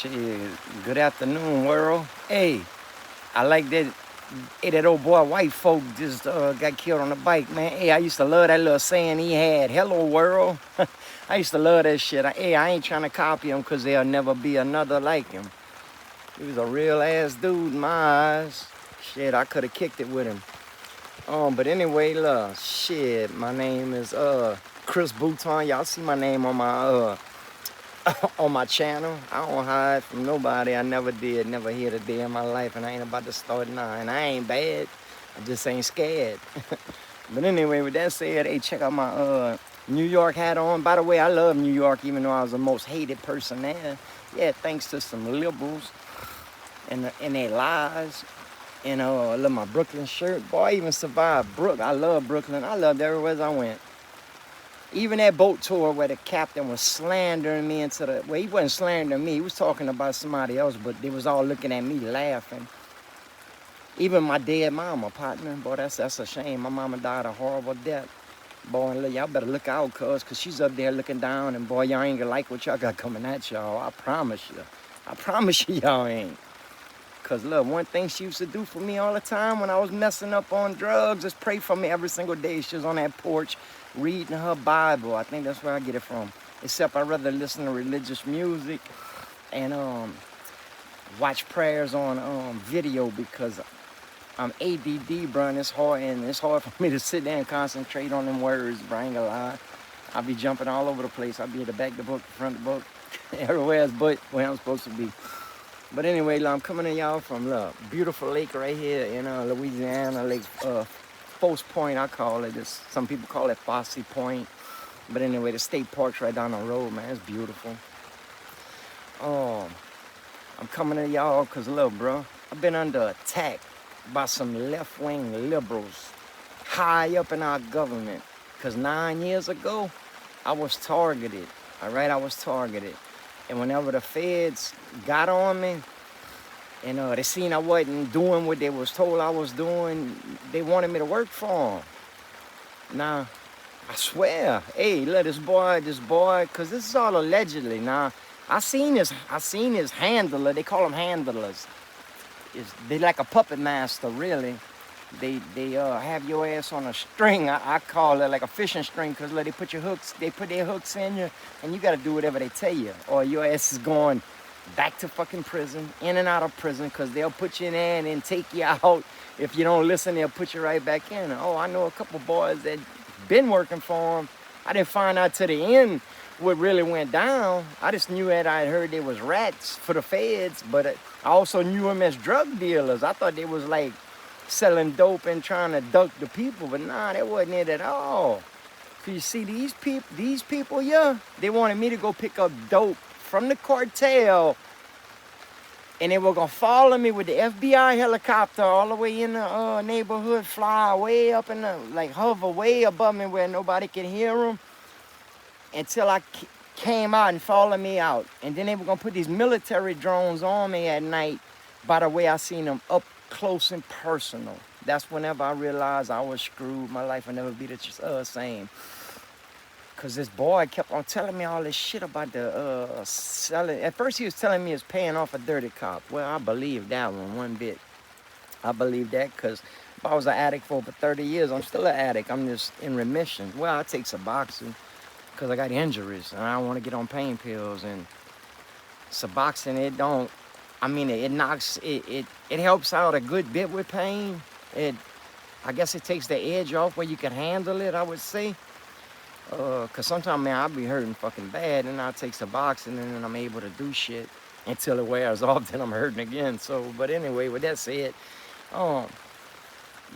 Shit, good afternoon, world. Hey, I like that. Hey, that old boy, white folk, just got killed on the bike, man. Hey, I used to love that little saying he had, "Hello, world." I used to love that shit. Hey, I ain't trying to copy him because there'll never be another like him. He was a real ass dude in my eyes. Shit, I could have kicked it with him. But anyway, shit, my name is Chris Bouton. Y'all see my name on my on my channel. I don't hide from nobody. I never did, never hid a day in my life, and I ain't about to start now. And I ain't bad. I just ain't scared. But anyway, with that said, hey, check out my New York hat on. By the way, I love New York, even though I was the most hated person there. Yeah, thanks to some liberals and their lies. And I love my Brooklyn shirt. Boy, I even survived I love Brooklyn. I loved everywhere I went. Even that boat tour where the captain was slandering me well, he wasn't slandering me. He was talking about somebody else, but they was all looking at me laughing. Even my dead mama, partner. Boy, that's a shame. My mama died a horrible death. Boy, y'all better look out, cuz she's up there looking down, and boy, y'all ain't gonna like what y'all got coming at y'all. I promise you. I promise you y'all ain't. Cause look, one thing she used to do for me all the time when I was messing up on drugs is pray for me every single day. She was on that porch reading her Bible. I think that's where I get it from. Except I'd rather listen to religious music and watch prayers on video because I'm ADD, bro, and it's hard for me to sit there and concentrate on them words, bro. I ain't gonna lie. I'll be jumping all over the place. I'll be at the back of the book, the front of the book, everywhere else but where I'm supposed to be. But anyway, I'm coming to y'all from beautiful lake right here in Louisiana, Lake Fosse Point, I call it. Some people call it Fosse Point. But anyway, the state park's right down the road, man. It's beautiful. I'm coming to y'all because, look, bro, I've been under attack by some left-wing liberals high up in our government. Because 9 years ago, I was targeted. All right, I was targeted. And whenever the feds got on me, and they seen I wasn't doing what they was told I was doing, they wanted me to work for them. Now, I swear, hey, look, this boy, because this is all allegedly. Now, I seen his handler. They call them handlers. They like a puppet master, really. They have your ass on a string. I call it like a fishing string because they put their hooks in you, and you got to do whatever they tell you, or your ass is going back to fucking prison, in and out of prison, because they'll put you in there and then take you out. If you don't listen, they'll put you right back in. Oh, I know a couple boys that been working for them. I didn't find out to the end what really went down. I just knew that I heard they was rats for the feds, but I also knew them as drug dealers. I thought they was like selling dope and trying to duck the people, but nah, that wasn't it at all. Cause you see, these people, yeah, they wanted me to go pick up dope from the cartel, and they were gonna follow me with the FBI helicopter all the way in the neighborhood, fly way up in the, like hover way above me where nobody can hear them, until I came out and followed me out. And then they were gonna put these military drones on me at night. By the way, I seen them up close and personal. That's whenever I realized I was screwed. My life would never be the same. Because this boy kept on telling me all this shit about the selling. At first he was telling me he was paying off a dirty cop. Well, I believe that one bit. I believe that because if I was an addict for over 30 years, I'm still an addict. I'm just in remission. Well, I take Suboxone because I got injuries and I don't want to get on pain pills. And Suboxone, it helps out a good bit with pain. I guess it takes the edge off where you can handle it, I would say. Cause sometimes, man, I'll be hurting fucking bad, and I'll take Suboxone, and then I'm able to do shit until it wears off, then I'm hurting again. So, but anyway, with that said,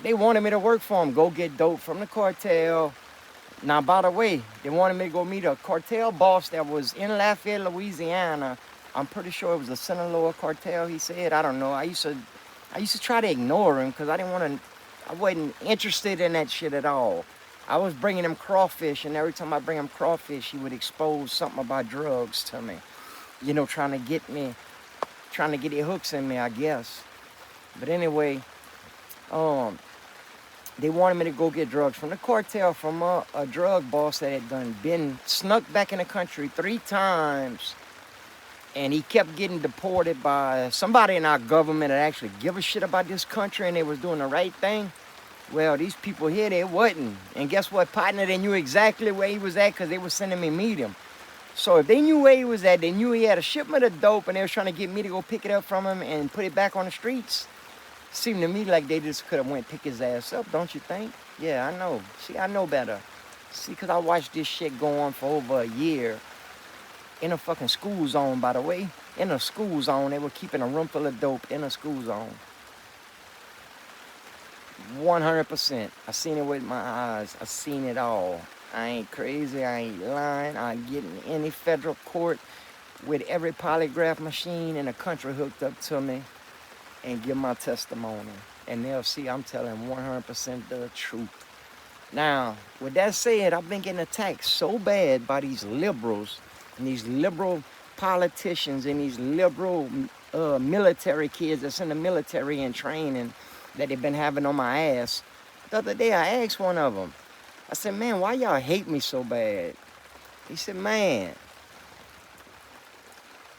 they wanted me to work for them, go get dope from the cartel. Now, by the way, they wanted me to go meet a cartel boss that was in Lafayette, Louisiana. I'm pretty sure it was the Sinaloa cartel, he said. I don't know. I used to try to ignore him because I wasn't interested in that shit at all. I was bringing him crawfish, and every time I bring him crawfish, he would expose something about drugs to me. You know, trying to get their hooks in me, I guess. But anyway, they wanted me to go get drugs from the cartel, from a drug boss that had been snuck back in the country 3 times. And he kept getting deported by somebody in our government that actually give a shit about this country and they was doing the right thing. Well, these people here, they wasn't. And guess what, partner? They knew exactly where he was at because they were sending me meet him. So if they knew where he was at, they knew he had a shipment of dope and they was trying to get me to go pick it up from him and put it back on the streets. Seemed to me like they just could have went pick his ass up, don't you think? Yeah, I know. See, I know better. See, because I watched this shit go on for over a year in a fucking school zone, by the way. In a school zone, they were keeping a room full of dope in a school zone. 100%. I seen it with my eyes. I seen it all. I ain't crazy. I ain't lying. I get in any federal court with every polygraph machine in the country hooked up to me and give my testimony. And they'll see I'm telling 100% the truth. Now, with that said, I've been getting attacked so bad by these liberals and these liberal politicians and these liberal military kids that's in the military and training that they've been having on my ass. The other day, I asked one of them, I said, man, why y'all hate me so bad? He said, man.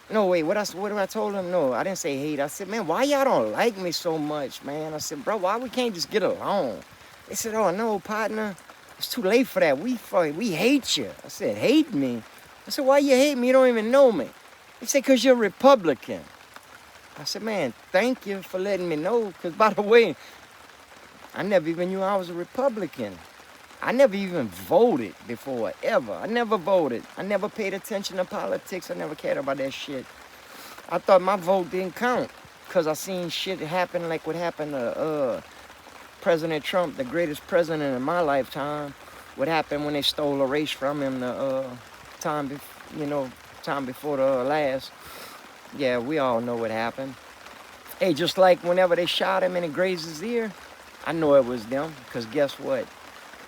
No, wait, what I told him? No, I didn't say hate. I said, man, why y'all don't like me so much, man? I said, bro, why we can't just get along? They said, oh, no, partner, it's too late for that. We hate you. I said, hate me? I said, why you hate me? You don't even know me. He said, because you're Republican. I said, man, thank you for letting me know. Because, by the way, I never even knew I was a Republican. I never even voted before, ever. I never voted. I never paid attention to politics. I never cared about that shit. I thought my vote didn't count because I seen shit happen like what happened to President Trump, the greatest president in my lifetime. What happened when they stole a race from him the time before the last. Yeah, we all know what happened. Hey, just like whenever they shot him and it grazed his ear, I know it was them, because guess what?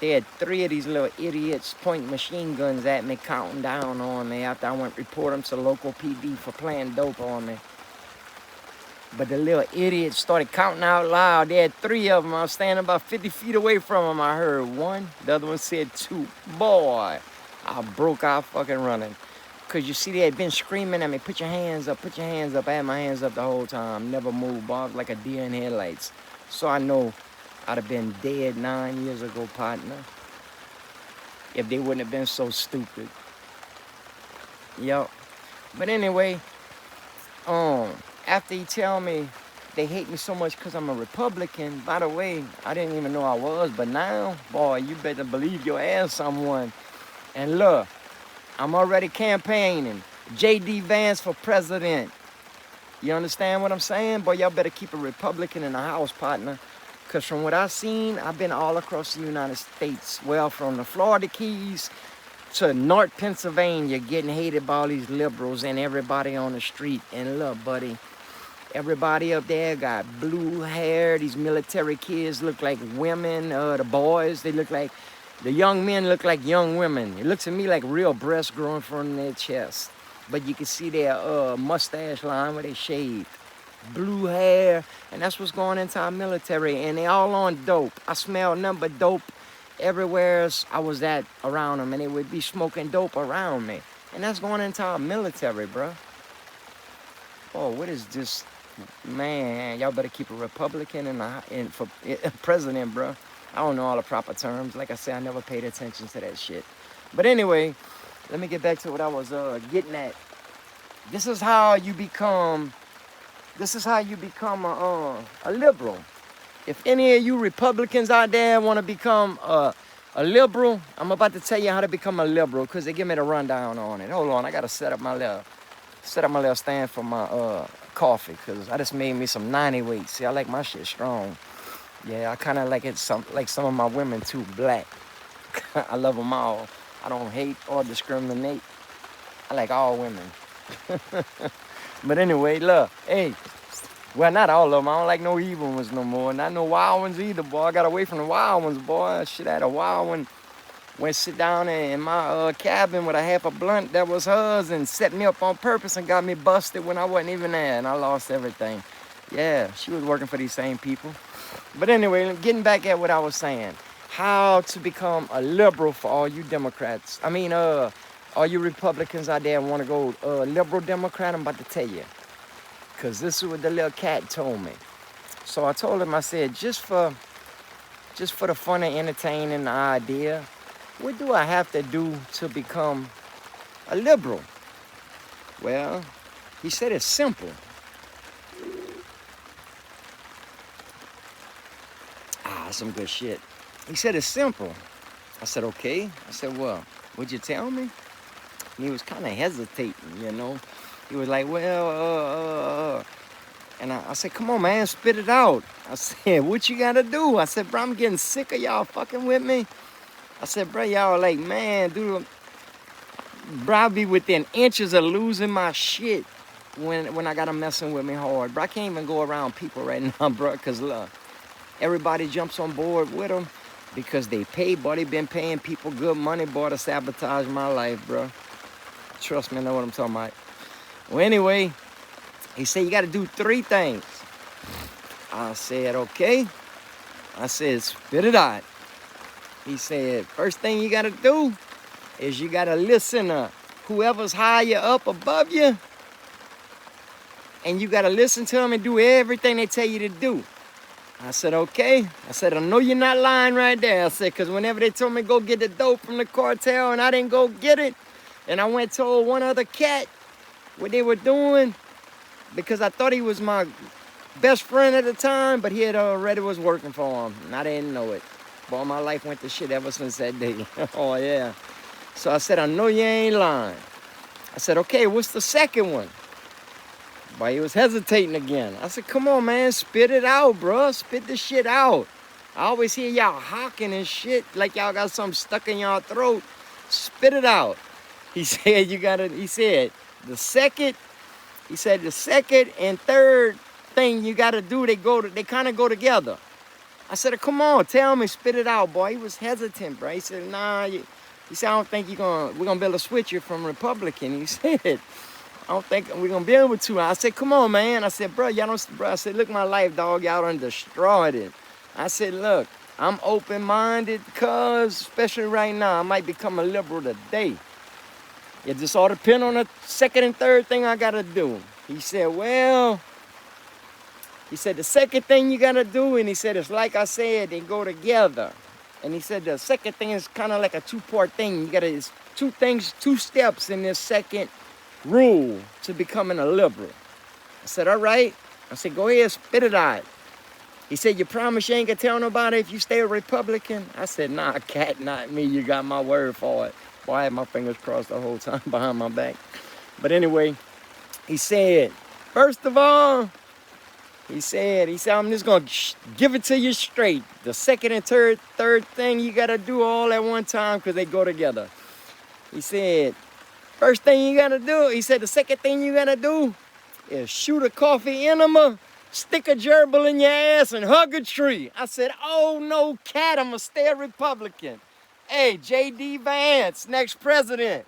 They had 3 of these little idiots pointing machine guns at me, counting down on me after I went report them to local PD for playing dope on me. But the little idiots started counting out loud. They had 3 of them. I was standing about 50 feet away from them. I heard 1. The other one said 2. Boy, I broke out fucking running. Because you see, they had been screaming at me, put your hands up, put your hands up. I had my hands up the whole time. Never moved, boss, like a deer in headlights. So I know I'd have been dead 9 years ago, partner, if they wouldn't have been so stupid. Yup. But anyway, after he tell me they hate me so much because I'm a Republican, by the way, I didn't even know I was, but now, boy, you better believe your ass I'm one. And look, I'm already campaigning. J.D. Vance for president. You understand what I'm saying? Boy, y'all better keep a Republican in the house, partner. Because from what I've seen, I've been all across the United States. Well, from the Florida Keys to North Pennsylvania, getting hated by all these liberals and everybody on the street. And look, buddy, everybody up there got blue hair. These military kids look like women. The boys, they look like, the young men look like young women. It looks to me like real breasts growing from their chest. But you can see their mustache line where they shaved. Blue hair, and that's what's going into our military, and they all on dope. I smell nothing but dope everywhere I was at around them, and they would be smoking dope around me. And that's going into our military, bro. Oh, what is this? Man, y'all better keep a Republican for president, bro. I don't know all the proper terms. Like I said, I never paid attention to that shit. But anyway, let me get back to what I was getting at. This is how you become a liberal. If any of you Republicans out there want to become a liberal, I'm about to tell you how to become a liberal because they give me the rundown on it. Hold on, I gotta set up my little stand for my coffee because I just made me some 90 weight. See, I like my shit strong. Yeah, I kind of like it like some of my women too, black. I love them all. I don't hate or discriminate. I like all women. But anyway, look, hey, well, not all of them. I don't like no evil ones no more. Not no wild ones either, boy. I got away from the wild ones, boy. Shit, I had a wild one. Went sit down in my cabin with a half a blunt that was hers and set me up on purpose and got me busted when I wasn't even there, and I lost everything. Yeah, she was working for these same people. But anyway, getting back at what I was saying. How to become a liberal for all you Democrats. All you Republicans out there want to go liberal Democrat, I'm about to tell you. Because this is what the little cat told me. So I told him, I said, just for the fun and entertaining the idea, what do I have to do to become a liberal? Well, he said it's simple. Some good shit. He said it's simple. I said, okay. I said, well, would you tell me? And he was kind of hesitating, you know. He was like, well, And I said, come on, man, spit it out. I said, what you gotta do? I said, bro, I'm getting sick of y'all fucking with me. I said, bro, y'all like, man, dude, bro, I be within inches of losing my shit when I got them messing with me hard. Bro, I can't even go around people right now, bro, because look, everybody jumps on board with them because they pay, boy. They been paying people good money, boy, to sabotage my life, bro. Trust me, I know what I'm talking about. Well, anyway, he said, you got to do 3 things. I said, okay. I said, spit it out. He said, first thing you got to do is you got to listen to whoever's higher up above you. And you got to listen to them and do everything they tell you to do. I said, okay. I said, I know you're not lying right there. I said, because whenever they told me go get the dope from the cartel and I didn't go get it, and I went told one other cat what they were doing, because I thought he was my best friend at the time, but he had already was working for him, and I didn't know it. Boy, my life went to shit ever since that day. Oh, yeah. So I said, I know you ain't lying. I said, okay, what's the second one? But he was hesitating again. I said, come on, man, spit it out, bro. Spit the shit out. I always hear y'all hawking and shit like y'all got something stuck in y'all throat. Spit it out. He said, the second and third thing you got to do, they kind of go together. I said, come on, tell me, spit it out, boy. He was hesitant, bro. He said, nah, he said, I don't think we're going to be able to switch you from Republican. He said, I don't think we're going to be able to. I said, come on, man. I said, bro, y'all don't, bro. I said, look, my life, dog, y'all done destroyed it. I said, look, I'm open-minded because, especially right now, I might become a liberal today. It just all depends on the second and third thing I got to do. He said, well, he said, the second thing you got to do, and he said, it's like I said, they go together. And he said, the second thing is kind of like a 2-part thing. You got to, it's 2 steps in this second rule to becoming a liberal. I said, all right. I said, go ahead, spit it out. He said, you promise you ain't going to tell nobody if you stay a Republican? I said, nah, cat, not me. You got my word for it. Boy, I had my fingers crossed the whole time behind my back. But anyway, he said, first of all, he said, I'm just going to give it to you straight. The second and third thing you got to do all at one time because they go together. He said, first thing you got to do, he said, the second thing you got to do is shoot a coffee enema, stick a gerbil in your ass, and hug a tree. I said, oh, no, cat, I'm going to stay a Republican. Hey, J.D. Vance, next president.